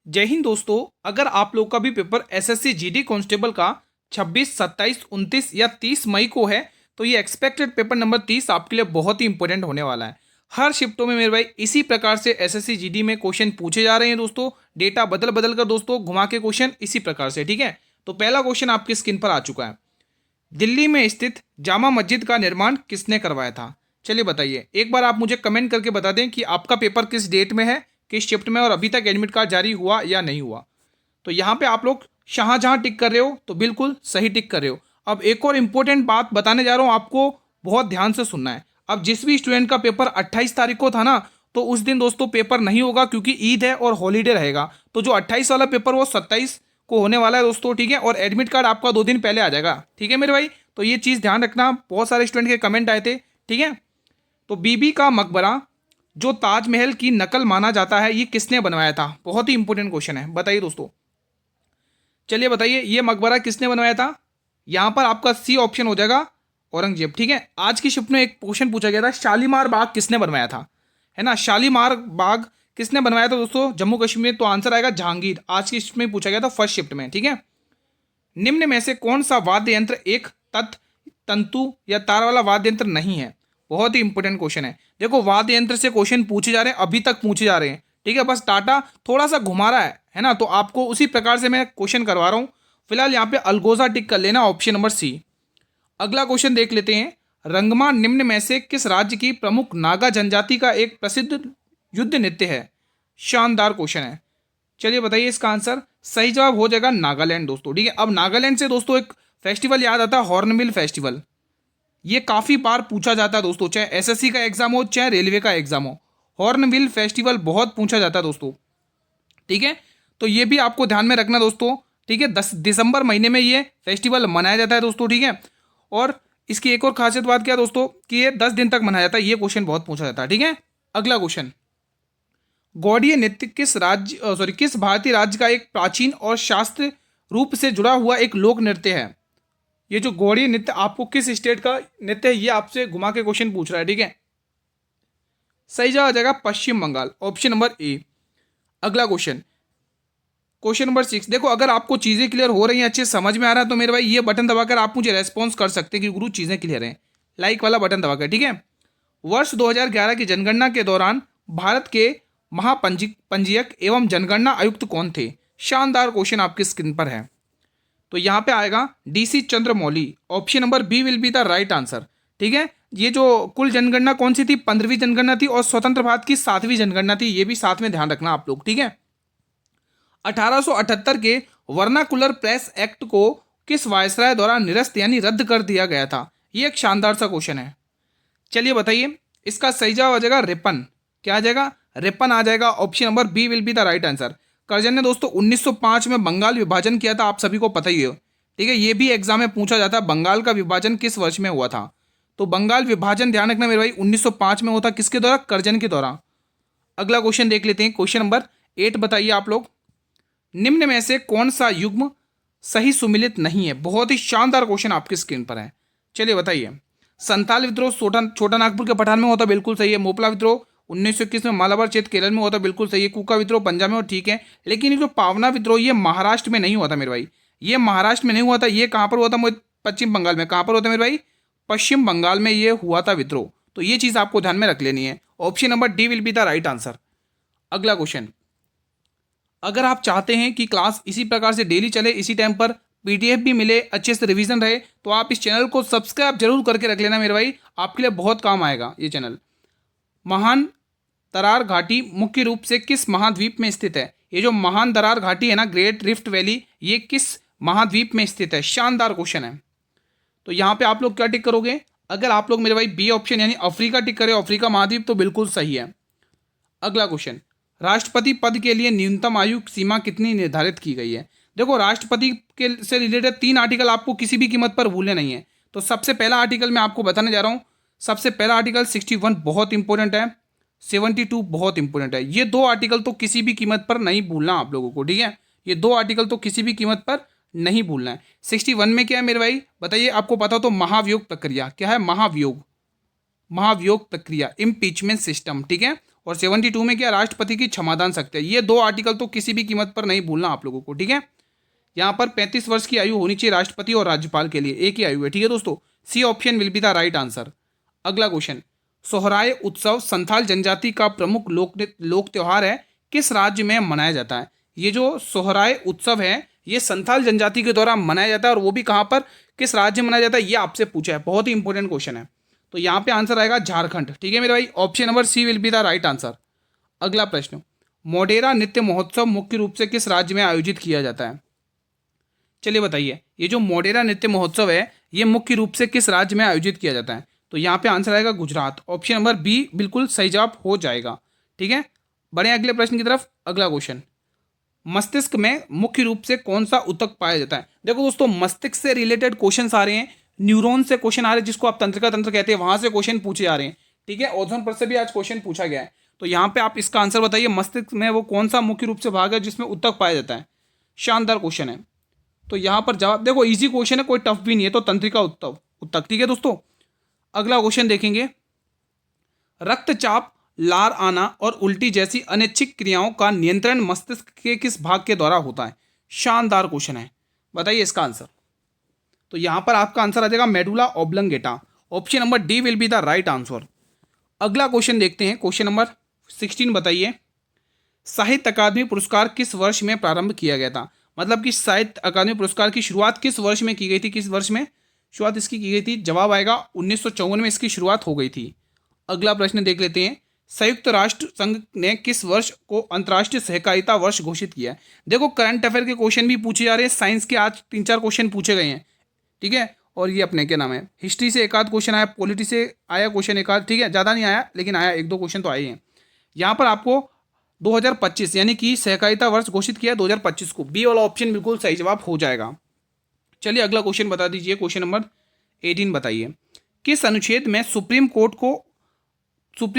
जय हिंद दोस्तों। अगर आप लोग का भी पेपर एसएससी जीडी कांस्टेबल का 26, 27, 29 या 30 मई को है तो ये एक्सपेक्टेड पेपर नंबर 30 आपके लिए बहुत ही इंपॉर्टेंट होने वाला है। हर शिफ्टों में मेरे भाई इसी प्रकार से एसएससी जीडी में क्वेश्चन पूछे जा रहे हैं दोस्तों। डेटा बदल बदल कर दोस्तों घुमा के क्वेश्चन इसी प्रकार से, ठीक है। तो पहला क्वेश्चन आपकी स्क्रीन पर आ चुका है। दिल्ली में स्थित जामा मस्जिद का निर्माण किसने करवाया था? चलिए बताइए, एक बार आप मुझे कमेंट करके बता दें कि आपका पेपर किस डेट में है, किस शिफ्ट में, और अभी तक एडमिट कार्ड जारी हुआ या नहीं हुआ। तो यहाँ पे आप लोग शाहजहां टिक कर रहे हो तो बिल्कुल सही टिक कर रहे हो। अब एक और इम्पोर्टेंट बात बताने जा रहा हूँ, आपको बहुत ध्यान से सुनना है। अब जिस भी स्टूडेंट का पेपर 28 तारीख को था ना, तो उस दिन दोस्तों पेपर नहीं होगा क्योंकि ईद है और हॉलीडे रहेगा। तो जो 28 वाला पेपर वो 27 को होने वाला है दोस्तों, ठीक है। और एडमिट कार्ड आपका 2 दिन पहले आ जाएगा, ठीक है मेरे भाई। तो ये चीज़ ध्यान रखना, बहुत सारे स्टूडेंट के कमेंट आए थे, ठीक है। तो बीबी का मकबरा जो ताजमहल की नकल माना जाता है, ये किसने बनवाया था? बहुत ही इंपॉर्टेंट क्वेश्चन है, बताइए दोस्तों। चलिए बताइए, ये मकबरा किसने बनवाया था? यहां पर आपका सी ऑप्शन हो जाएगा, औरंगजेब, ठीक है। आज की शिफ्ट में एक क्वेश्चन पूछा गया था, शालीमार बाग किसने बनवाया था, है ना। शालीमार बाग किसने बनवाया था दोस्तों जम्मू कश्मीर? तो आंसर आएगा जहांगीर। आज की शिफ्ट में पूछा गया था, फर्स्ट शिफ्ट में, ठीक है। निम्न में से कौन सा वाद्य यंत्र एक तत् तंतु या तार वाला वाद्य यंत्र नहीं है? बहुत ही इंपॉर्टेंट क्वेश्चन है। देखो, वाद्य यंत्र से क्वेश्चन पूछे जा रहे हैं, अभी तक पूछे जा रहे हैं, ठीक है। बस टाटा थोड़ा सा घुमा रहा है ना। तो आपको उसी प्रकार से मैं क्वेश्चन करवा रहा हूं। फिलहाल यहाँ पे अलगोजा टिक कर लेना, ऑप्शन नंबर सी। अगला क्वेश्चन देख लेते हैं। रंगमा निम्न में से किस राज्य की प्रमुख नागा जनजाति का एक प्रसिद्ध युद्ध नृत्य है? शानदार क्वेश्चन है। चलिए बताइए इसका आंसर। सही जवाब हो जाएगा नागालैंड दोस्तों, ठीक है। अब नागालैंड से दोस्तों एक फेस्टिवल याद आता है, हॉर्नबिल फेस्टिवल। ये काफी बार पूछा जाता है दोस्तों, चाहे एसएससी का एग्जाम हो चाहे रेलवे का एग्जाम हो। हॉर्नबिल फेस्टिवल बहुत पूछा जाता है दोस्तों, ठीक है। तो ये भी आपको ध्यान में रखना दोस्तों, ठीक है। 10 दिसंबर महीने में ये फेस्टिवल मनाया जाता है दोस्तों, ठीक है। और इसकी एक और खासियत बात क्या है दोस्तों कि ये 10 दिन तक मनाया जाता है। ये क्वेश्चन बहुत पूछा जाता है, ठीक है। अगला क्वेश्चन। गौड़ीय नृत्य किस भारतीय राज्य का एक प्राचीन और शास्त्र रूप से जुड़ा हुआ एक लोक नृत्य है? ये जो गौड़ीय नृत्य आपको किस स्टेट का नृत्य है, ये आपसे घुमा के क्वेश्चन पूछ रहा है, ठीक है। सही जवाब आ जाएगा पश्चिम बंगाल, ऑप्शन नंबर ए। अगला क्वेश्चन, क्वेश्चन नंबर 6। देखो, अगर आपको चीजें क्लियर हो रही हैं, अच्छे समझ में आ रहा है, तो मेरे भाई ये बटन दबाकर आप मुझे रेस्पॉन्स कर सकते हैं कि गुरु चीजें क्लियर हैं। लाइक वाला बटन दबाकर, ठीक है। वर्ष 2011 की जनगणना के दौरान भारत के महापंजीयक एवं जनगणना आयुक्त कौन थे? शानदार क्वेश्चन आपकी स्क्रीन पर है। तो यहाँ पे आएगा DC Chandramouli, option number B will be the right answer, ठीक है। ये जो कुल जनगणना कौन सी थी? 15वीं जनगणना थी, और स्वतंत्र भारत की 7वीं जनगणना थी। ये भी साथ में ध्यान रखना आप लोग, ठीक है। 1878 के वर्नाकुलर प्रेस एक्ट को किस वायसराय द्वारा निरस्त यानी रद्द कर दिया गया था? ये एक शानदार सा क्वेश्चन है। चलिए बताइए, इसका सही जवाब आ जाएगा रिपन। क्या आ जाएगा? रिपन आ जाएगा, option number B will be the right answer. Curzon ने दोस्तों 1905 में बंगाल विभाजन किया था, आप सभी को पता ही है, ठीक है। ये भी एग्जाम में पूछा जाता है, बंगाल का विभाजन किस वर्ष में हुआ था? तो बंगाल विभाजन ध्यान रखना मेरे भाई, 1905 में हुआ था। किसके द्वारा? कर्जन के द्वारा। अगला क्वेश्चन देख लेते हैं, क्वेश्चन नंबर 8 बताइए आप लोग। निम्न में से कौन सा युग्म सही सुमिलित नहीं है? बहुत ही शानदार क्वेश्चन आपकी स्क्रीन पर है। चलिए बताइए। संताल विद्रोह छोटा नागपुर के पठान में होता, बिल्कुल सही है। मोपला विद्रोह 1921 में मालाबार क्षेत्र केरल में होता, बिल्कुल सही है। कुका विद्रोह पंजाब में हो, ठीक है। लेकिन ये जो पावना विद्रोह, ये महाराष्ट्र में नहीं हुआ था मेरे भाई। ये महाराष्ट्र में नहीं हुआ था, ये कहाँ पर हुआ था? पश्चिम बंगाल में। कहाँ पर होता है मेरे भाई? पश्चिम बंगाल में ये हुआ था विद्रोह। तो ये चीज़ आपको ध्यान में रख लेनी है। Option number D will be the right answer. अगला क्वेश्चन। अगर आप चाहते हैं कि क्लास इसी प्रकार से डेली चले, इसी टाइम पर पीडीएफ भी मिले, अच्छे से रिवीजन रहे, तो आप इस चैनल को सब्सक्राइब जरूर करके रख लेना मेरे भाई, आपके लिए बहुत काम आएगा ये चैनल। महान दरार घाटी मुख्य रूप से किस महाद्वीप में स्थित है? ये जो महान दरार घाटी है ना, ग्रेट रिफ्ट वैली, ये किस महाद्वीप में स्थित है? शानदार क्वेश्चन है। तो यहाँ पे आप लोग क्या टिक करोगे? अगर आप लोग मेरे भाई बी ऑप्शन यानी अफ्रीका टिक करें, अफ्रीका महाद्वीप, तो बिल्कुल सही है। अगला क्वेश्चन। राष्ट्रपति पद के लिए न्यूनतम आयु सीमा कितनी निर्धारित की गई है? देखो, राष्ट्रपति के से रिलेटेड 3 आर्टिकल आपको किसी भी कीमत पर भूलने नहीं है। तो सबसे पहला आर्टिकल मैं आपको बताने जा रहा हूं। सबसे पहला आर्टिकल 61 बहुत इंपॉर्टेंट है, 72 बहुत इंपॉर्टेंट है। ये 2 आर्टिकल तो किसी भी कीमत पर नहीं भूलना आप लोगों को, ठीक है। ये 2 आर्टिकल तो किसी भी कीमत पर नहीं भूलना है। 61 में क्या है मेरे भाई, बताइए। आपको पता हो तो महाभियोग प्रक्रिया, क्या है? महाभियोग प्रक्रिया, इम्पीचमेंट सिस्टम, ठीक है। और 72 में क्या, राष्ट्रपति की क्षमादान शक्ति है। ये 2 आर्टिकल तो किसी भी कीमत पर नहीं भूलना आप लोगों को, ठीक है। यहाँ पर 35 वर्ष की आयु होनी चाहिए राष्ट्रपति और राज्यपाल के लिए, एक ही आयु है, ठीक है दोस्तों। C option will be the right answer. अगला क्वेश्चन, सोहराय उत्सव संथाल जनजाति का प्रमुख लोक त्योहार है, किस राज्य में मनाया जाता है। ये जो सोहराय उत्सव है ये संथाल जनजाति के द्वारा मनाया जाता है, और वो भी कहाँ पर, किस राज्य में मनाया जाता है, ये आपसे पूछा है, बहुत ही इंपॉर्टेंट क्वेश्चन है। तो यहाँ पे आंसर आएगा झारखंड, ठीक है मेरे भाई, option number C will be the right answer. अगला प्रश्न, मोढेरा नृत्य महोत्सव मुख्य रूप से किस राज्य में आयोजित किया जाता है। चलिए बताइए, ये जो मोढेरा नृत्य महोत्सव है ये मुख्य रूप से किस राज्य में आयोजित किया जाता है। तो यहाँ पे आंसर आएगा गुजरात, ऑप्शन नंबर बी बिल्कुल सही जवाब हो जाएगा, ठीक है। बढ़े अगले प्रश्न की तरफ। अगला क्वेश्चन, मस्तिष्क में मुख्य रूप से कौन सा ऊतक पाया जाता है। देखो दोस्तों, मस्तिष्क से रिलेटेड क्वेश्चन आ रहे हैं, न्यूरॉन से क्वेश्चन आ रहे हैं, जिसको आप तंत्रिका तंत्र कहते हैं, वहां से क्वेश्चन पूछे जा रहे हैं, ठीक है। ओजोन परत से भी आज क्वेश्चन पूछा गया है। तो यहाँ पे आप इसका आंसर बताइए, मस्तिष्क में वो कौन सा मुख्य रूप से भाग है जिसमें ऊतक पाया जाता है। शानदार क्वेश्चन है। तो यहाँ पर जवाब देखो, इजी क्वेश्चन है, कोई टफ भी नहीं है, तो तंत्रिका ऊतक, ठीक है दोस्तों। अगला क्वेश्चन देखेंगे, रक्तचाप, लार आना और उल्टी जैसी अनैच्छिक क्रियाओं का नियंत्रण मस्तिष्क के किस भाग के द्वारा होता है। शानदार क्वेश्चन है, बताइए इसका आंसर। तो यहां पर आपका आंसर आ जाएगा medulla oblongata, option number D will be the right answer. अगला क्वेश्चन देखते हैं, क्वेश्चन नंबर 16 बताइए, साहित्य अकादमी पुरस्कार किस वर्ष में प्रारंभ किया गया था। मतलब कि साहित्य अकादमी पुरस्कार की शुरुआत किस वर्ष में की गई थी, किस वर्ष में शुरुआत इसकी की गई थी। जवाब आएगा 1954 में इसकी शुरुआत हो गई थी। अगला प्रश्न देख लेते हैं, संयुक्त राष्ट्र संघ ने किस वर्ष को अंतर्राष्ट्रीय सहकारिता वर्ष घोषित किया है। देखो, करंट अफेयर के क्वेश्चन भी पूछे जा रहे हैं, साइंस के आज 3-4 क्वेश्चन पूछे गए हैं, ठीक है। और ये अपने क्या नाम है, हिस्ट्री से एक आध क्वेश्चन आया, पॉलिटी से आया क्वेश्चन एक आध, ठीक है, ज़्यादा नहीं आया लेकिन आया, 1-2 क्वेश्चन तो आए हैं। यहाँ पर आपको 2025 यानी कि सहकारिता वर्ष घोषित किया 2025 को, बी वाला ऑप्शन बिल्कुल सही जवाब हो जाएगा। चलिए अगला क्वेश्चन बता दीजिए, क्वेश्चन नंबर 18 बताइए, किस अनुच्छेद में सुप्रीम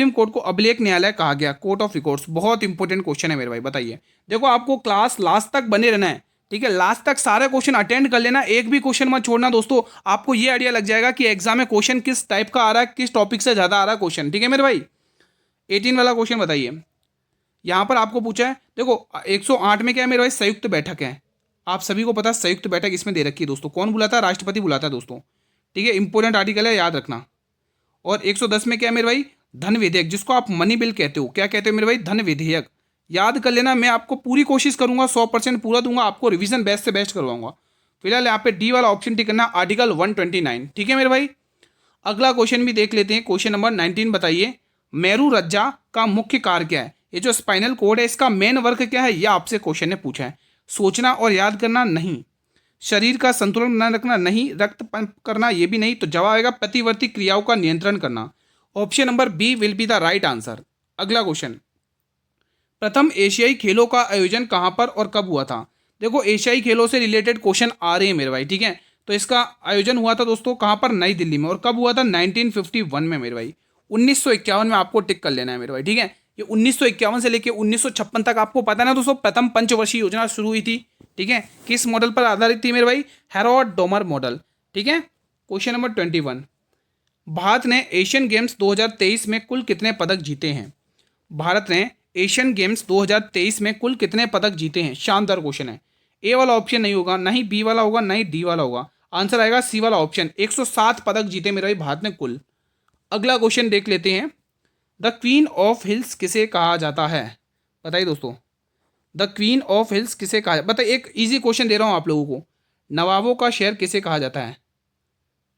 कोर्ट को अभिलेख न्यायालय कहा गया, कोर्ट ऑफ रिकॉर्ड्स। बहुत इंपॉर्टेंट क्वेश्चन है मेरे भाई, बताइए। देखो, आपको क्लास लास्ट तक बने रहना है, ठीक है, लास्ट तक सारे क्वेश्चन अटेंड कर लेना, एक भी क्वेश्चन मत छोड़ना दोस्तों। आपको ये आइडिया लग जाएगा कि एग्जाम में क्वेश्चन किस टाइप का आ रहा है, किस टॉपिक से ज़्यादा आ रहा है क्वेश्चन, ठीक है मेरे भाई। 18 वाला क्वेश्चन बताइए, यहाँ पर आपको पूछा है, देखो 108 में क्या है मेरे भाई, संयुक्त बैठक है। आप सभी को पता है संयुक्त बैठक इसमें दे रखी है दोस्तों, कौन बुलाता है, राष्ट्रपति बुलाता है दोस्तों, ठीक है, इंपॉर्टेंट आर्टिकल है, याद रखना। और 110 में क्या है मेरे भाई, धन विधेयक, जिसको आप मनी बिल कहते हो, क्या कहते हो मेरे भाई, धन विधेयक, याद कर लेना। मैं आपको पूरी कोशिश करूंगा, 100% पूरा दूंगा, आपको रिवीजन बेस्ट से बेस्ट करवाऊंगा। फिलहाल यहाँ पे डी वाला ऑप्शन टिक करना, आर्टिकल 129, ठीक है मेरे भाई। अगला क्वेश्चन भी देख लेते हैं, क्वेश्चन नंबर 19 बताइए, मेरू रज्जा का मुख्य कार्य क्या है। ये जो स्पाइनल कोड है इसका मेन वर्क क्या है, यह आपसे क्वेश्चन ने पूछा है। सोचना और याद करना नहीं, शरीर का संतुलन बनाए रखना नहीं, रक्त पंप करना ये भी नहीं। तो जवाब आएगा प्रतिवर्ती क्रियाओं का नियंत्रण करना, option number B will be the right answer. अगला क्वेश्चन, प्रथम एशियाई खेलों का आयोजन कहां पर और कब हुआ था। देखो, एशियाई खेलों से रिलेटेड क्वेश्चन आ रहे हैं मेरे भाई, ठीक है। तो इसका आयोजन हुआ था दोस्तों कहां पर, नई दिल्ली में। और कब हुआ था, 1951 में मेरे भाई। 1951 में आपको टिक कर लेना है मेरे भाई, ठीक है। ये 1951 से लेकर 1956 तक आपको पता है ना दोस्तों, प्रथम पंचवर्षीय योजना शुरू हुई थी, ठीक है। किस मॉडल पर आधारित थी मेरे भाई, हैरोल्ड डोमर मॉडल, ठीक है। क्वेश्चन नंबर 21, भारत ने एशियन गेम्स 2023 में कुल कितने पदक जीते हैं। भारत ने एशियन गेम्स 2023 में कुल कितने पदक जीते हैं। शानदार क्वेश्चन है। ए वाला ऑप्शन नहीं होगा, ना ही बी वाला होगा, ना ही डी वाला होगा, आंसर आएगा सी वाला ऑप्शन। 107 पदक जीते मेरे भाई भारत ने कुल। अगला क्वेश्चन देख लेते हैं, द क्वीन ऑफ हिल्स किसे कहा जाता है। बताइए दोस्तों, द क्वीन ऑफ हिल्स किसे कहा, बताइए। एक इजी क्वेश्चन दे रहा हूं आप लोगों को, नवाबों का शहर किसे कहा जाता है।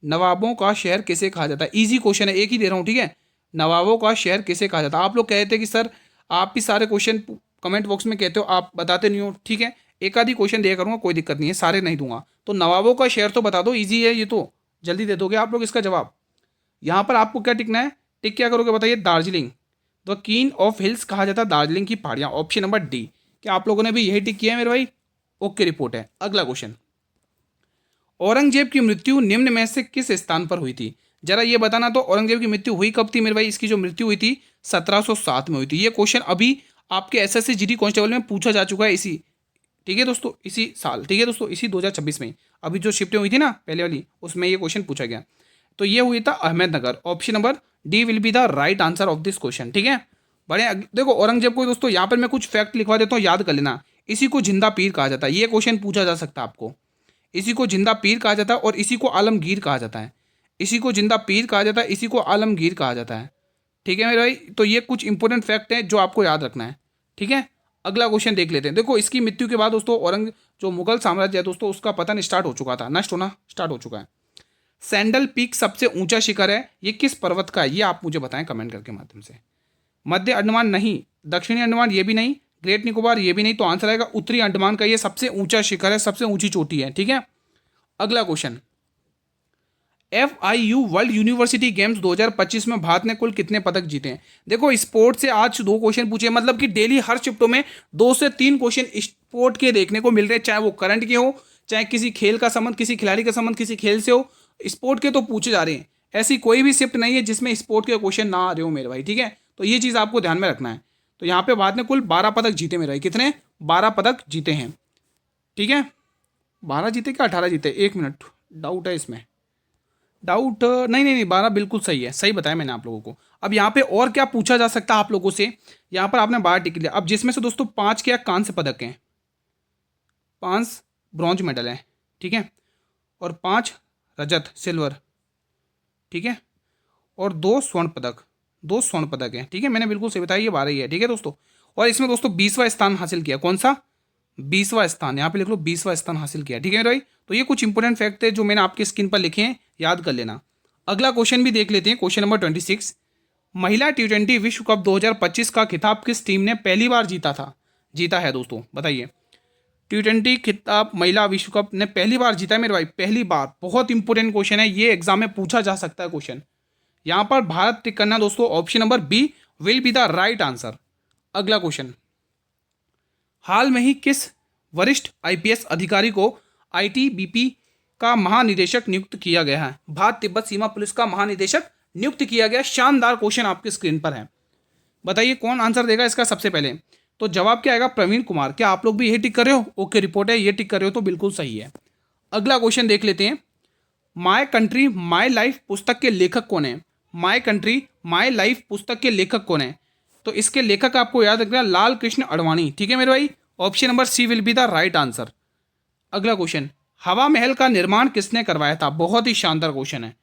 नवाबों का शहर किसे कहा जाता है, इजी क्वेश्चन है, एक ही दे रहा हूं, ठीक है। नवाबों का शहर किसे कहा जाता है। आप लोग कहते हैं कि सर आप भी सारे क्वेश्चन कमेंट बॉक्स में कहते हो, आप बताते नहीं हो, ठीक है। एक आधी क्वेश्चन दिया करूंगा, कोई दिक्कत नहीं है, सारे नहीं दूंगा। तो नवाबों का शहर तो बता दो, इजी है ये तो, जल्दी दे दोगे आप लोग इसका जवाब। यहाँ पर आपको क्या टिकना है, टिक क्या करोगे बताइए, Darjeeling. The queen of hills कहा जाता है दार्जिलिंग की पहाड़ियाँ, ऑप्शन नंबर डी। क्या आप लोगों ने भी यही टिक किया है मेरे भाई, ओके रिपोर्ट है। अगला क्वेश्चन, औरंगजेब की मृत्यु निम्न में से किस स्थान पर हुई थी। जरा ये बताना, तो औरंगजेब की मृत्यु हुई कब थी मेरे भाई। इसकी जो मृत्यु हुई थी 1707 में हुई थी। ये क्वेश्चन अभी आपके एसएससी जीडी कांस्टेबल में पूछा जा चुका है इसी, ठीक है दोस्तों, इसी साल, ठीक है दोस्तों, इसी 2026 में। अभी जो शिफ्टें हुई थी ना पहले वाली, उसमें ये क्वेश्चन पूछा गया। तो ये हुई था Ahmednagar, option number D will be the right answer of this question, ठीक है। देखो औरंगजेब को दोस्तों यहाँ पर मैं कुछ फैक्ट लिखवा देता हूँ, याद कर लेना। इसी को जिंदा पीर कहा जाता है, ये क्वेश्चन पूछा जा सकता है आपको। इसी को जिंदा पीर कहा जाता है और इसी को आलमगीर कहा जाता है। इसी को जिंदा पीर कहा जाता है, इसी को आलमगीर कहा जाता है। ठीक है मेरे भाई, तो ये कुछ इंपॉर्टेंट फैक्ट हैं जो आपको याद रखना है। ठीक है, अगला क्वेश्चन देख लेते हैं। देखो इसकी मृत्यु के बाद दोस्तों जो मुगल साम्राज्य है दोस्तों उसका पतन स्टार्ट हो चुका था, नष्ट होना स्टार्ट हो चुका है। सैंडल पीक सबसे ऊंचा शिखर है, ये किस पर्वत का है, ये आप मुझे बताएं कमेंट करके माध्यम से। मध्य अंडमान नहीं, दक्षिणी अंडमान ये भी नहीं, ग्रेट निकोबार ये भी नहीं, तो आंसर आएगा उत्तरी अंडमान का। ये सबसे ऊंचा शिखर है, सबसे ऊंची चोटी है। ठीक है, अगला question, FIU world university games 2025 में भारत ने कुल कितने पदक जीते हैं। देखो स्पोर्ट से आज 2 क्वेश्चन पूछे, मतलब कि डेली हर शिफ्टों में 2 से 3 क्वेश्चन स्पोर्ट के देखने को मिल रहे हैं, चाहे वो करंट के हो, चाहे किसी खेल का संबंध, किसी खिलाड़ी का संबंध किसी खेल से हो, स्पोर्ट के तो पूछे जा रहे हैं। ऐसी कोई भी शिफ्ट नहीं है जिसमें स्पोर्ट के क्वेश्चन ना आ रहे हो मेरे भाई। ठीक है, तो ये चीज़ आपको ध्यान में रखना है। तो यहाँ पे भारत ने कुल 12 पदक जीते मेरे भाई, कितने, 12 पदक जीते हैं। ठीक है, 12 जीते क्या 18 जीते, 1 मिनट डाउट है इसमें, डाउट नहीं नहीं नहीं 12 बिल्कुल सही है, सही बताया मैंने आप लोगों को। अब यहाँ पे और क्या पूछा जा सकता है आप लोगों से, यहाँ पर आपने 12 टिक लिया, अब जिसमें से दोस्तों 5 क्या कांस्य पदक हैं, 5 ब्रॉन्ज मेडल हैं। ठीक है, और 5 रजत सिल्वर। ठीक है, और 2 स्वर्ण पदक, 2 स्वर्ण पदक हैं। ठीक है, मैंने बिल्कुल सही बताया, ये 12 ही है। ठीक है दोस्तों, और इसमें दोस्तों 20वां स्थान हासिल किया, कौन सा, 20वां स्थान, यहाँ पे लिख लो 20वां स्थान हासिल किया। ठीक है मेरे भाई, तो ये कुछ इंपॉर्टेंट फैक्ट है जो मैंने आपकी स्क्रीन पर लिखे हैं, याद कर लेना। अगला क्वेश्चन भी देख लेते हैं, क्वेश्चन नंबर 26, महिला T20 विश्व कप 2025 का खिताब किस टीम ने पहली बार जीता है दोस्तों, बताइए। T20 खिताब महिला विश्व कप ने पहली बार जीता है मेरे भाई, पहली बार। बहुत इंपॉर्टेंट क्वेश्चन है, ये एग्जाम में पूछा जा सकता है क्वेश्चन। यहाँ पर भारत टिक करना दोस्तों, option number B will be the right answer. अगला क्वेश्चन, हाल में ही किस वरिष्ठ IPS अधिकारी को ITBP का महानिदेशक नियुक्त किया गया है, भारत तिब्बत सीमा पुलिस का महानिदेशक नियुक्त किया गया। शानदार क्वेश्चन आपकी स्क्रीन पर है, बताइए कौन आंसर देगा इसका सबसे पहले। तो जवाब क्या आएगा, प्रवीण कुमार। क्या आप लोग भी ये टिक कर रहे हो, ओके रिपोर्ट है, ये टिक कर रहे हो तो बिल्कुल सही है। अगला क्वेश्चन देख लेते हैं, माई कंट्री माई लाइफ पुस्तक के लेखक कौन है, माई कंट्री माई लाइफ पुस्तक के लेखक कौन है। तो इसके लेखक आपको याद रखना, लाल कृष्ण आडवाणी। ठीक है मेरे भाई, option number C will be the right answer. अगला क्वेश्चन, हवा महल का निर्माण किसने करवाया था, बहुत ही शानदार क्वेश्चन है।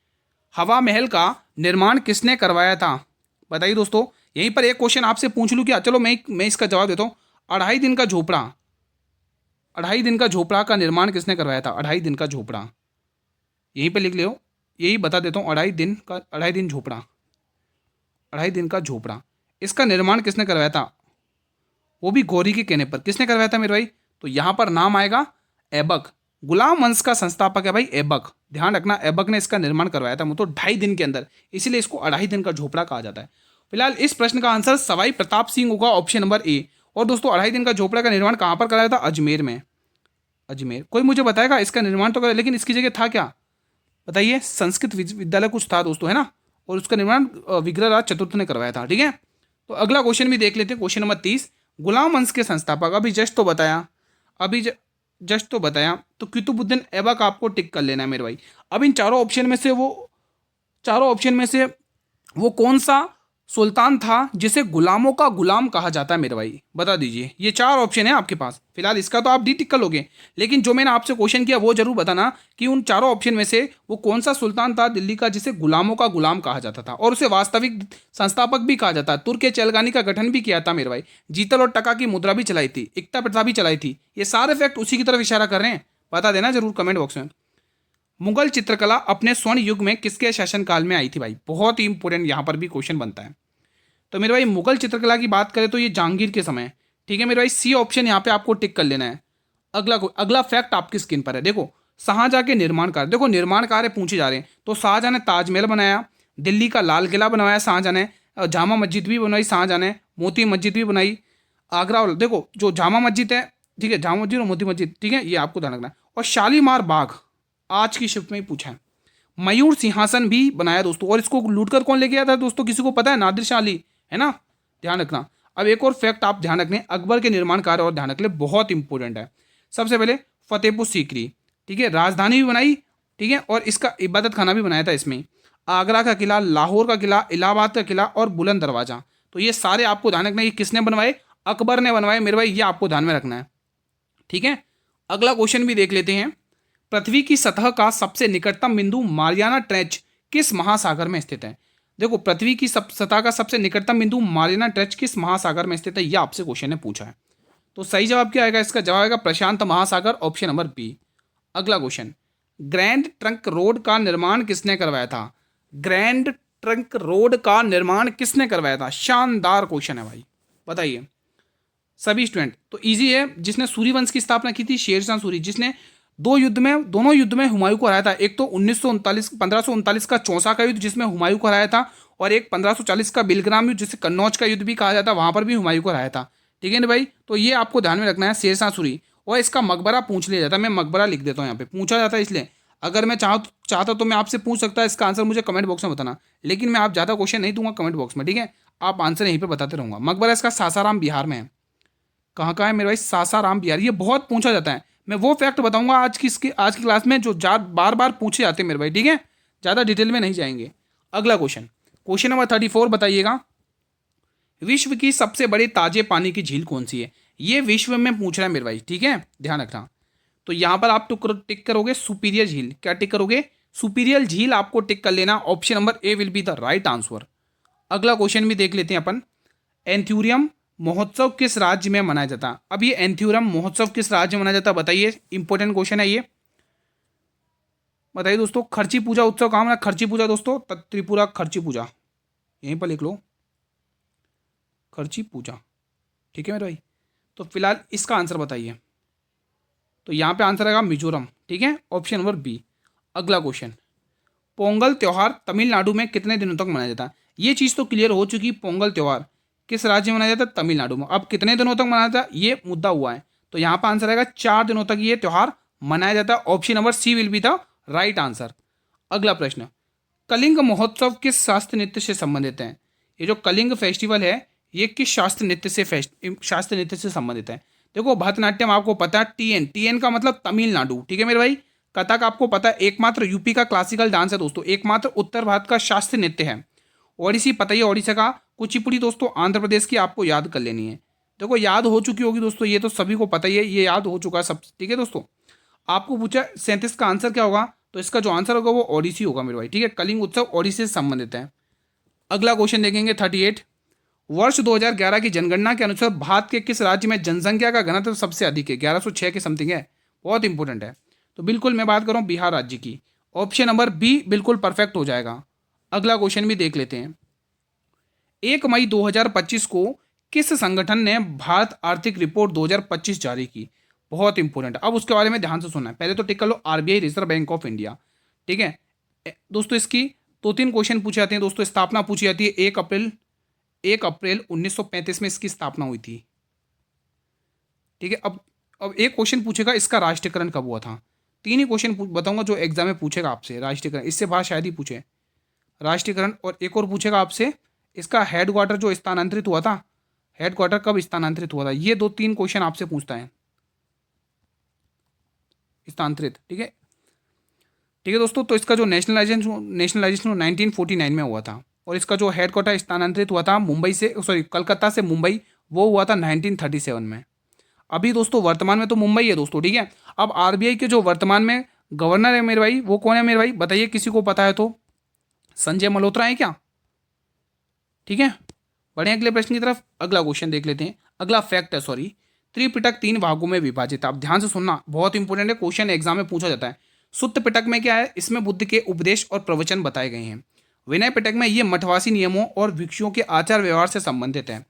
हवा महल का निर्माण किसने करवाया था, बताइए दोस्तों। यहीं पर एक क्वेश्चन आपसे पूछ लूँ क्या, चलो मैं इसका जवाब देता हूँ। 2.5 दिन का झोपड़ा, 2.5 दिन का झोपड़ा का निर्माण किसने करवाया था, 2.5 दिन का झोपड़ा, यहीं पे लिख लो, यही बता देता हूँ। 2.5 दिन झोपड़ा, 2.5 दिन का झोपड़ा, इसका निर्माण किसने करवाया था, वो भी गौरी के कहने पर। किसने करवाया था मेरे भाई, तो यहाँ पर नाम आएगा ऐबक, गुलाम वंश का संस्थापक है भाई ऐबक, ध्यान रखना। ऐबक ने इसका निर्माण करवाया था, मतलब 2.5 दिन के अंदर, इसीलिए इसको 2.5 दिन का झोपड़ा कहा जाता है। फिलहाल इस प्रश्न का आंसर सवाई प्रताप सिंह होगा, ऑप्शन नंबर ए। और दोस्तों 2.5 दिन का झोपड़ा का निर्माण कहाँ पर कराया था, अजमेर में, अजमेर। कोई मुझे बताएगा इसका निर्माण तो करा, लेकिन इसकी जगह था क्या, बताइए। संस्कृत विद्यालय कुछ था दोस्तों, है ना, और उसका निर्माण विग्रहराज चतुर्थ ने करवाया था। ठीक है, तो अगला क्वेश्चन भी देख लेते हैं, क्वेश्चन नंबर 30, गुलाम वंश के संस्थापक, अभी जस्ट तो बताया, जस्ट तो बताया, तो कुतुबुद्दीन ऐबक आपको टिक कर लेना है मेरे भाई। अब इन चारों ऑप्शन में से वो कौन सा सुल्तान था जिसे गुलामों का गुलाम कहा जाता है मेरे भाई, बता दीजिए। ये 4 ऑप्शन है आपके पास, फिलहाल इसका तो आप डी टिक कर लोगे, लेकिन जो मैंने आपसे क्वेश्चन किया वो जरूर बताना कि उन चारों ऑप्शन में से वो कौन सा सुल्तान था दिल्ली का जिसे गुलामों का गुलाम कहा जाता था, और उसे वास्तविक संस्थापक भी कहा जाता है। तुर्क चलगानी का गठन भी किया था मेरे भाई, जीतल और टका की मुद्रा भी चलाई थी, एकता प्रथा भी चलाई थी। ये सारे फैक्ट उसी की तरफ इशारा कर रहे हैं, बता देना जरूर कमेंट बॉक्स में। मुगल चित्रकला अपने स्वर्ण युग में किसके शासनकाल में आई थी भाई, बहुत ही इंपॉर्टेंट यहाँ पर भी क्वेश्चन बनता है। तो मेरे भाई मुगल चित्रकला की बात करें तो ये जहांगीर के समय। ठीक है मेरे भाई, सी ऑप्शन यहाँ पे आपको टिक कर लेना है। अगला फैक्ट आपकी स्क्रीन पर है, देखो शाहजहां के निर्माण कार्य, देखो निर्माण कार्य पूछे जा रहे हैं। तो शाहजहां ने ताजमहल बनाया, दिल्ली का लाल किला बनवाया शाहजहां ने, जामा मस्जिद भी बनवाई शाहजहां ने, मोती मस्जिद भी बनाई, आगरा। देखो जो जामा मस्जिद है, ठीक है, जामा मस्जिद और मोती मस्जिद, ठीक है, ये आपको ध्यान रखना है। और शालीमार बाग आज की शिफ्ट में ही पूछा है। मयूर सिंहासन भी बनाया दोस्तों, और इसको लूटकर कौन लेके आया था दोस्तों, किसी को पता है, नादिर शाह अली, है ना, ध्यान रखना। अब एक और फैक्ट आप ध्यान रखने, अकबर के निर्माण कार्य और ध्यान रख ले, बहुत इंपॉर्टेंट है। सबसे पहले फतेहपुर सीकरी, ठीक है, राजधानी भी बनाई, ठीक है, और इसका इबादत खाना भी बनाया था इसमें। आगरा का किला, लाहौर का किला, इलाहाबाद का किला और बुलंद दरवाजा। तो ये सारे आपको ध्यान रखना है कि किसने बनवाए, अकबर ने बनवाए मेरे भाई, ये आपको ध्यान में रखना है। ठीक है, अगला क्वेश्चन भी देख लेते हैं। पृथ्वी की सतह का सबसे निकटतम बिंदु मारियाना ट्रेंच किस महासागर में स्थित है? देखो, पृथ्वी की सतह का सबसे निकटतम बिंदु मारियाना ट्रेंच किस महासागर में स्थित है, यह आपसे क्वेश्चन ने पूछा है। तो सही जवाब क्या आएगा? इसका जवाब आएगा प्रशांत महासागर, ऑप्शन नंबर बी। अगला क्वेश्चन, ग्रैंड ट्रंक रोड का निर्माण किसने करवाया था? ग्रैंड ट्रंक रोड का निर्माण किसने करवाया था? शानदार क्वेश्चन है भाई, बताइए सभी स्टूडेंट। तो इजी है, जिसने सूर्यवंश की स्थापना की थी शेरशाह सूरी, जिसने दोनों युद्ध में हुमायूं को हराया था। एक तो 1539 का चौसा का युद्ध जिसमें हुमायूं को हराया था, और एक 1540 का बिलग्राम युद्ध जिसे कन्नौज का युद्ध भी कहा जाता है, वहां पर भी हुमायूं को हराया था। ठीक है ना भाई, तो ये आपको ध्यान में रखना है शेरशाह सूरी। और इसका मकबरा पूछ लिया जाता है, मैं मकबरा लिख देता हूँ यहाँ पे, पूछा जाता है इसलिए। अगर मैं चाहता तो मैं आपसे पूछ सकता, इसका आंसर मुझे कमेंट बॉक्स में बताना, लेकिन मैं आप ज़्यादा क्वेश्चन नहीं दूंगा कमेंट बॉक्स में। ठीक है, आप आंसर यहीं पर बताते रहूँगा। मकबरा इसका सासाराम बिहार में है। कहाँ का है मेरे भाई? सासाराम बिहार। ये बहुत पूछा जाता है, मैं वो फैक्ट बताऊंगा आज की क्लास में जो बार बार पूछे जाते हैं मेरे भाई। ठीक है, ज़्यादा डिटेल में नहीं जाएंगे। अगला क्वेश्चन, क्वेश्चन नंबर 34 बताइएगा। विश्व की सबसे बड़ी ताजे पानी की झील कौन सी है? ये विश्व में पूछ रहा है मेरे भाई। ठीक है, ध्यान रखना। तो यहां पर आप टिक करोगे सुपीरियर झील। क्या टिक करोगे? सुपीरियर झील आपको टिक कर लेना, option number A will be the right answer. अगला क्वेश्चन भी देख लेते हैं अपन। एंथ्यूरियम महोत्सव किस राज्य में मनाया जाता है? अब ये एंथ्यूरियम महोत्सव किस राज्य में मनाया जाता है बताइए, इंपॉर्टेंट क्वेश्चन है ये। बताइए दोस्तों, खर्ची पूजा उत्सव कहाँ मना? खर्ची पूजा दोस्तों त्रिपुरा खर्ची पूजा, यहीं पर लिख लो खर्ची पूजा। ठीक है मेरे भाई, तो फिलहाल इसका आंसर बताइए। तो यहाँ पे आंसर आएगा मिजोरम। ठीक है, ऑप्शन नंबर बी। अगला क्वेश्चन, पोंगल त्यौहार तमिलनाडु में कितने दिनों तक मनाया जाता है? ये चीज़ तो क्लियर हो चुकी, पोंगल त्यौहार किस राज्य में मनाया जाता है? तमिलनाडु में। अब कितने दिनों तक मनाया जाता है ये मुद्दा हुआ है, तो यहाँ पर आंसर आएगा 4 दिनों तक ये त्यौहार मनाया जाता है, option number C will be the right answer. अगला प्रश्न, कलिंग महोत्सव किस शास्त्रीय नृत्य से संबंधित है? ये जो कलिंग फेस्टिवल है ये किस शास्त्रीय नृत्य से संबंधित है? देखो, भरतनाट्यम आपको पता है, टीएन का मतलब तमिलनाडु। ठीक है मेरे भाई, कथक आपको पता है एकमात्र यूपी का क्लासिकल डांस है दोस्तों, एकमात्र उत्तर भारत का शास्त्रीय नृत्य है। ओडिसी पता ही है, ओडिशा का। कुचिपुड़ी दोस्तों आंध्र प्रदेश की, आपको याद कर लेनी है। देखो, याद हो चुकी होगी दोस्तों, ये तो सभी को पता ही है, ये याद हो चुका है सब। ठीक है दोस्तों, आपको पूछा 37 का आंसर क्या होगा, तो इसका जो आंसर होगा वो ओडिसी होगा मेरे भाई। ठीक है, कलिंग उत्सव ओडिसी से संबंधित है। अगला क्वेश्चन देखेंगे 38। वर्ष 2011 की जनगणना के अनुसार भारत के किस राज्य में जनसंख्या का घनत्व सबसे अधिक है? 1106 के समथिंग है, बहुत इंपॉर्टेंट है। तो बिल्कुल मैं बात कर रहा हूँ बिहार राज्य की, ऑप्शन नंबर बी बिल्कुल परफेक्ट हो जाएगा। अगला क्वेश्चन भी देख लेते हैं। 1 मई 2025 को किस संगठन ने भारत आर्थिक रिपोर्ट 2025 जारी की? बहुत इंपॉर्टेंट, अब उसके बारे में ध्यान से सुनना है। पहले तो टिक कर लो RBI, reserve bank of India. ठीक है दोस्तों, इसकी 2-3 क्वेश्चन पूछे जाते हैं दोस्तों। स्थापना पूछी जाती है 1 अप्रैल 1935 में इसकी स्थापना हुई थी। ठीक है, अब एक क्वेश्चन पूछेगा इसका राष्ट्रीयकरण कब हुआ था। 3 ही क्वेश्चन बताऊंगा जो एग्जाम में पूछेगा आपसे। राष्ट्रीयकरण, इससे बाहर शायद ही पूछे राष्ट्रीयकरण। और एक और पूछेगा आपसे इसका हेडक्वार्टर जो स्थानांतरित हुआ था, हेडक्वार्टर कब स्थानांतरित हुआ था। ये 2-3 क्वेश्चन आपसे पूछता है स्थानांतरित। ठीक है दोस्तों, तो इसका जो नेशनलाइजेशन 1949 में हुआ था, और इसका जो हेडक्वार्टर स्थानांतरित हुआ था कलकत्ता से मुंबई, वो हुआ था 1937 में। अभी दोस्तों वर्तमान में तो मुंबई है दोस्तों। ठीक है, अब आरबीआई के जो वर्तमान में गवर्नर है मेरे भाई, वो कौन है मेरे भाई बताइए, किसी को पता है तो? संजय मल्होत्रा है क्या? ठीक है, बढ़े अगले प्रश्न की तरफ। अगला क्वेश्चन देख लेते हैं, अगला फैक्ट है त्रिपिटक 3 भागों में विभाजित है। अब ध्यान से सुनना, बहुत इंपॉर्टेंट है, क्वेश्चन एग्जाम में पूछा जाता है। सुत्त पिटक में क्या है? इसमें बुद्ध के उपदेश और प्रवचन बताए गए हैं। विनय पिटक में ये मठवासी नियमों और भिक्षुओं के आचार व्यवहार से संबंधित है।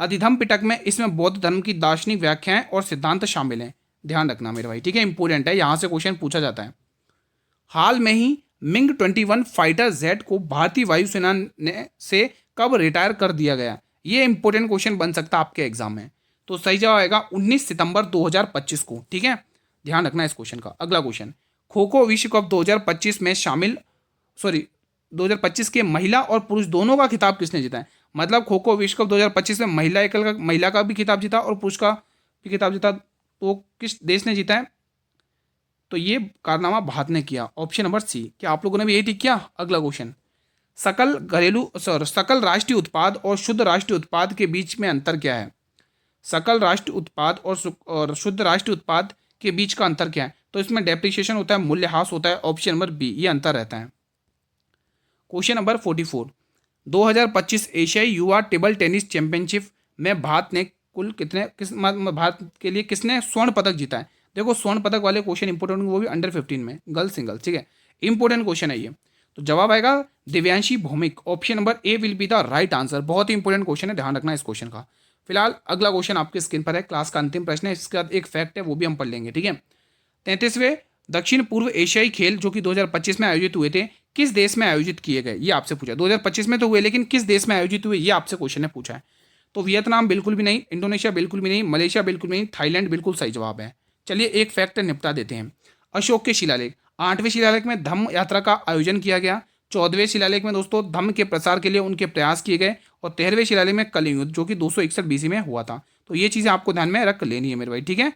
अधिधम पिटक में इसमें बौद्ध धर्म की दार्शनिक व्याख्याएं और सिद्धांत शामिल हैं। ध्यान रखना मेरे भाई। ठीक है, इंपॉर्टेंट है, यहां से क्वेश्चन पूछा जाता है। हाल में ही मिंग 21 फाइटर जेट को भारतीय वायुसेना ने से कब रिटायर कर दिया गया? ये इंपॉर्टेंट क्वेश्चन बन सकता है आपके एग्जाम में। तो सही जवाब आएगा 19 सितंबर 2025 को। ठीक है, ध्यान रखना इस क्वेश्चन का। अगला क्वेश्चन, खो खो विश्व कप 2025 में 2025 के महिला और पुरुष दोनों का खिताब किसने जीता है? मतलब खो खो विश्व कप 2025 में महिला का भी खिताब जीता और पुरुष का भी खिताब जीता, तो किस देश ने जीता है? तो ये कारनामा भारत ने किया, ऑप्शन नंबर सी। क्या आप लोगों ने भी यही टिक किया? अगला क्वेश्चन, सकल राष्ट्रीय उत्पाद और शुद्ध राष्ट्रीय उत्पाद के बीच में अंतर क्या है? सकल राष्ट्रीय उत्पाद और शुद्ध राष्ट्रीय उत्पाद के बीच का अंतर क्या है? तो इसमें डेप्रिसिएशन होता है, मूल्यह्रास होता है, ऑप्शन नंबर बी ये अंतर रहता है। क्वेश्चन नंबर 44, 2025 एशियाई युवा टेबल टेनिस चैंपियनशिप में भारत ने कुल भारत के लिए किसने स्वर्ण पदक जीता है? देखो स्वर्ण पदक वाले क्वेश्चन इंपोर्टेंट, वो भी अंडर 15 में, गर्ल्स सिंगल्स, ठीक है, इंपोर्टेंट क्वेश्चन है ये। तो जवाब आएगा Divyanshi Bhowmick, option number A will be the right answer. बहुत ही इंपोर्टेंट क्वेश्चन है, ध्यान रखना इस क्वेश्चन का। फिलहाल अगला क्वेश्चन आपके स्क्रीन पर है, क्लास का अंतिम प्रश्न है, इसके बाद एक फैक्ट है वो भी हम पढ़ लेंगे, ठीक है। 33वें दक्षिण पूर्व एशियाई खेल जो कि 2025 में आयोजित हुए थे, किस देश में आयोजित किए गए? ये आपसे पूछा। 2025 में तो हुए, लेकिन किस देश में आयोजित हुए ये आपसे क्वेश्चन ने पूछा है। तो वियतनाम बिल्कुल भी नहीं, इंडोनेशिया बिल्कुल भी नहीं, मलेशिया बिल्कुल भी नहीं, थाईलैंड बिल्कुल सही जवाब है। चलिए एक फैक्ट निपटा देते हैं। अशोक के शिलालेख, 8वें शिलालेख में धम्म यात्रा का आयोजन किया गया। 14वें शिलालेख में दोस्तों धम्म के प्रसार के लिए उनके प्रयास किए गए। और 13वें शिलालेख में कलिंग युद्ध जो कि 261 BC में हुआ था। तो ये चीज़ें आपको ध्यान में रख लेनी है मेरे भाई, ठीक है।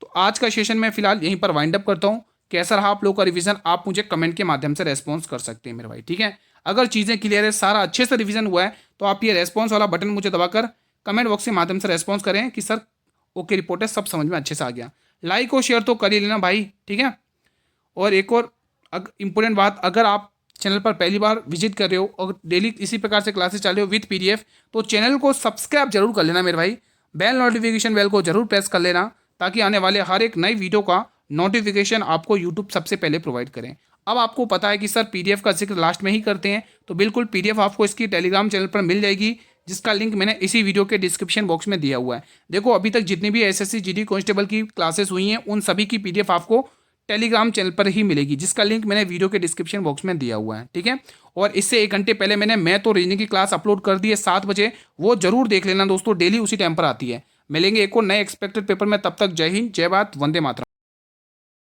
तो आज का सेशन मैं फिलहाल यहीं पर वाइंड अप करता हूँ। कैसा रहा आप लोग का रिवीजन, आप मुझे कमेंट के माध्यम से रेस्पॉन्स कर सकते हैं मेरे भाई, ठीक है। अगर चीज़ें क्लियर है, सारा अच्छे से रिवीजन हुआ है, तो आप ये रेस्पॉन्स वाला बटन मुझे दबाकर कमेंट बॉक्स के माध्यम से रेस्पॉन्स करें कि सर ओके रिपोर्ट है, सब समझ में अच्छे से आ गया। लाइक और शेयर तो कर ही लेना भाई, ठीक है। और एक और इंपॉर्टेंट बात, अगर आप चैनल पर पहली बार विजिट कर रहे हो और डेली इसी प्रकार से क्लासेस चल रहे हो विद PDF, तो चैनल को सब्सक्राइब जरूर कर लेना मेरे भाई। बेल नोटिफिकेशन बेल को जरूर प्रेस कर लेना, ताकि आने वाले हर एक नई वीडियो का नोटिफिकेशन आपको यूट्यूब सबसे पहले प्रोवाइड करें। अब आपको पता है कि सर PDF का जिक्र लास्ट में ही करते हैं, तो बिल्कुल PDF आपको इसकी टेलीग्राम चैनल पर मिल जाएगी, जिसका लिंक मैंने इसी वीडियो के डिस्क्रिप्शन बॉक्स में दिया हुआ है। देखो अभी तक जितनी भी SSC GD कांस्टेबल की क्लासेस हुई हैं, उन सभी की PDF आपको टेलीग्राम चैनल पर ही मिलेगी, जिसका लिंक मैंने वीडियो के डिस्क्रिप्शन बॉक्स में दिया हुआ है, ठीक है। और इससे 1 घंटे पहले मैंने मैथ और रीजनिंग की क्लास अपलोड कर दी है 7 बजे, वो जरूर देख लेना दोस्तों, डेली उसी टाइम पर आती है। मिलेंगे एक और नए एक्सपेक्टेड पेपर में, तब तक जय हिंद, जय भारत, वंदे मातरम।